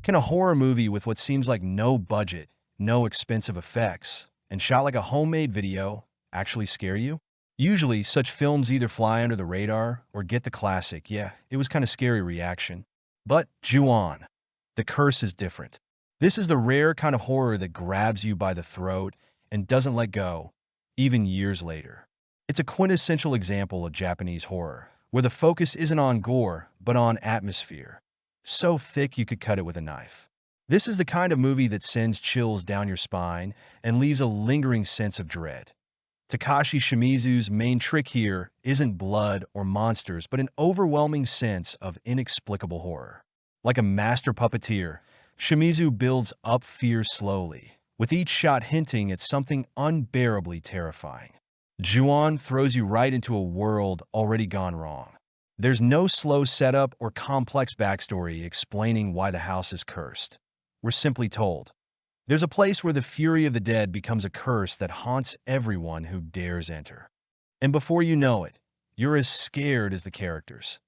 Can a horror movie with what seems like no budget, no expensive effects, and shot like a homemade video actually scare you? Usually, such films either fly under the radar or get the classic, yeah, it was kind of scary reaction. But Ju-on, the curse is different. This is the rare kind of horror that grabs you by the throat and doesn't let go, even years later. It's a quintessential example of Japanese horror, where the focus isn't on gore, but on atmosphere. So thick you could cut it with a knife. This is the kind of movie that sends chills down your spine and leaves a lingering sense of dread. Takashi Shimizu's main trick here isn't blood or monsters, but an overwhelming sense of inexplicable horror. Like a master puppeteer, Shimizu builds up fear slowly, with each shot hinting at something unbearably terrifying. Ju-on throws you right into a world already gone wrong. There's no slow setup or complex backstory explaining why the house is cursed. We're simply told, there's a place where the fury of the dead becomes a curse that haunts everyone who dares enter. And before you know it, you're as scared as the characters.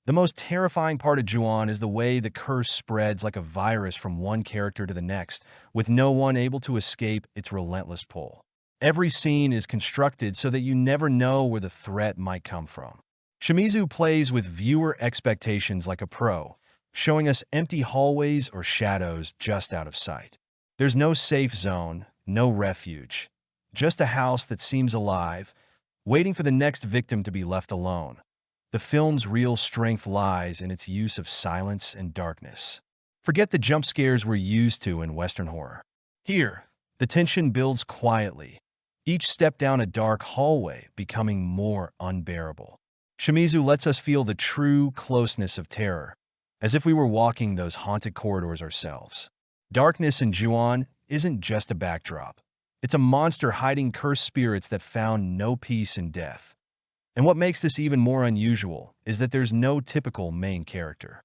The most terrifying part of Ju-on is the way the curse spreads like a virus from one character to the next, with no one able to escape its relentless pull. Every scene is constructed so that you never know where the threat might come from. Shimizu plays with viewer expectations like a pro, showing us empty hallways or shadows just out of sight. There's no safe zone, no refuge, just a house that seems alive, waiting for the next victim to be left alone. The film's real strength lies in its use of silence and darkness. Forget the jump scares we're used to in Western horror. Here, the tension builds quietly, each step down a dark hallway becoming more unbearable. Shimizu lets us feel the true closeness of terror, as if we were walking those haunted corridors ourselves. Darkness in Ju-on isn't just a backdrop. It's a monster hiding cursed spirits that found no peace in death. And what makes this even more unusual is that there's no typical main character.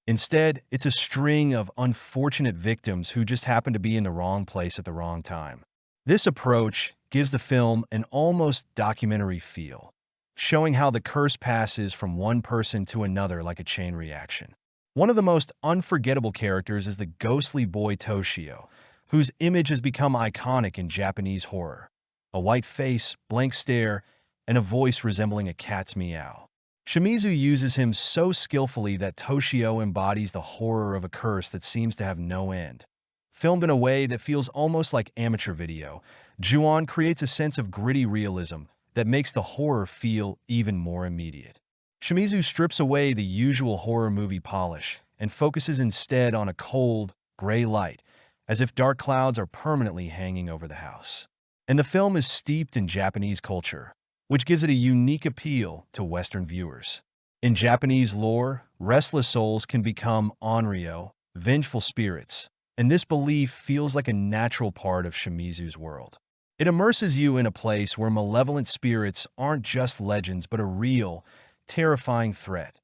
Instead, it's a string of unfortunate victims who just happen to be in the wrong place at the wrong time. This approach gives the film an almost documentary feel, showing how the curse passes from one person to another like a chain reaction. One of the most unforgettable characters is the ghostly boy Toshio, whose image has become iconic in Japanese horror. A white face, blank stare, and a voice resembling a cat's meow. Shimizu uses him so skillfully that Toshio embodies the horror of a curse that seems to have no end. Filmed in a way that feels almost like amateur video, Ju-on creates a sense of gritty realism that makes the horror feel even more immediate. Shimizu strips away the usual horror movie polish and focuses instead on a cold, gray light, as if dark clouds are permanently hanging over the house. And the film is steeped in Japanese culture, which gives it a unique appeal to Western viewers. In Japanese lore, restless souls can become onryo, vengeful spirits, and this belief feels like a natural part of Shimizu's world. It immerses you in a place where malevolent spirits aren't just legends but a real, terrifying threat.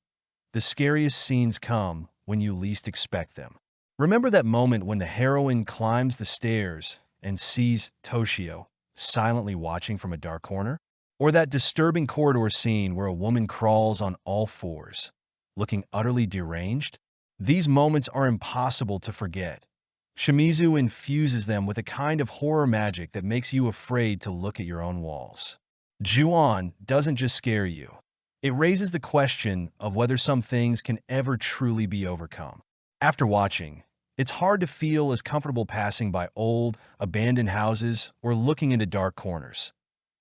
The scariest scenes come when you least expect them. Remember that moment when the heroine climbs the stairs and sees Toshio silently watching from a dark corner? Or that disturbing corridor scene where a woman crawls on all fours, looking utterly deranged? These moments are impossible to forget. Shimizu infuses them with a kind of horror magic that makes you afraid to look at your own walls. Ju-on doesn't just scare you. It raises the question of whether some things can ever truly be overcome. After watching, it's hard to feel as comfortable passing by old, abandoned houses or looking into dark corners.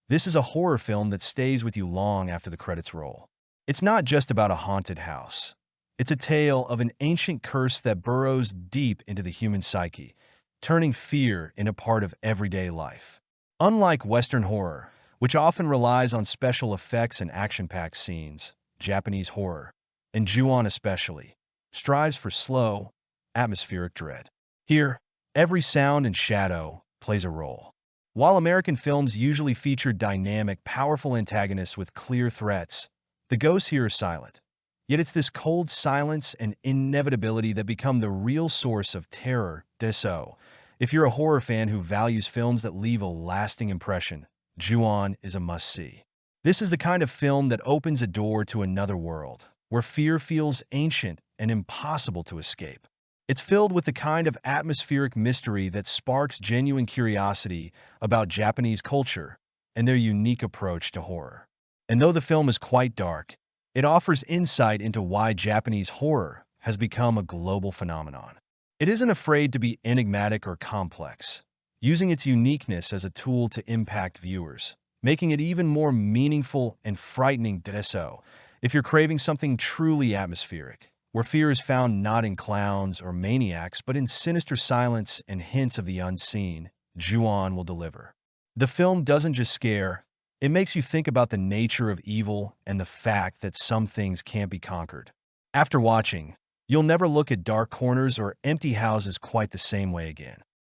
This is a horror film that stays with you long after the credits roll. It's not just about a haunted house. It's a tale of an ancient curse that burrows deep into the human psyche, turning fear into part of everyday life. Unlike Western horror, which often relies on special effects and action-packed scenes, Japanese horror, and Ju-on especially, strives for slow, atmospheric dread. Here, every sound and shadow plays a role. While American films usually feature dynamic, powerful antagonists with clear threats, the ghosts here are silent. Yet it's this cold silence and inevitability that become the real source of terror. So, if you're a horror fan who values films that leave a lasting impression, Ju-on is a must-see. This is the kind of film that opens a door to another world, where fear feels ancient and impossible to escape. It's filled with the kind of atmospheric mystery that sparks genuine curiosity about Japanese culture and their unique approach to horror. And though the film is quite dark, it offers insight into why Japanese horror has become a global phenomenon. It isn't afraid to be enigmatic or complex, using its uniqueness as a tool to impact viewers, making it even more meaningful and frightening. So, if you're craving something truly atmospheric, where fear is found not in clowns or maniacs, but in sinister silence and hints of the unseen, Ju-on will deliver. The film doesn't just scare, it makes you think about the nature of evil and the fact that some things can't be conquered. After watching, you'll never look at dark corners or empty houses quite the same way again.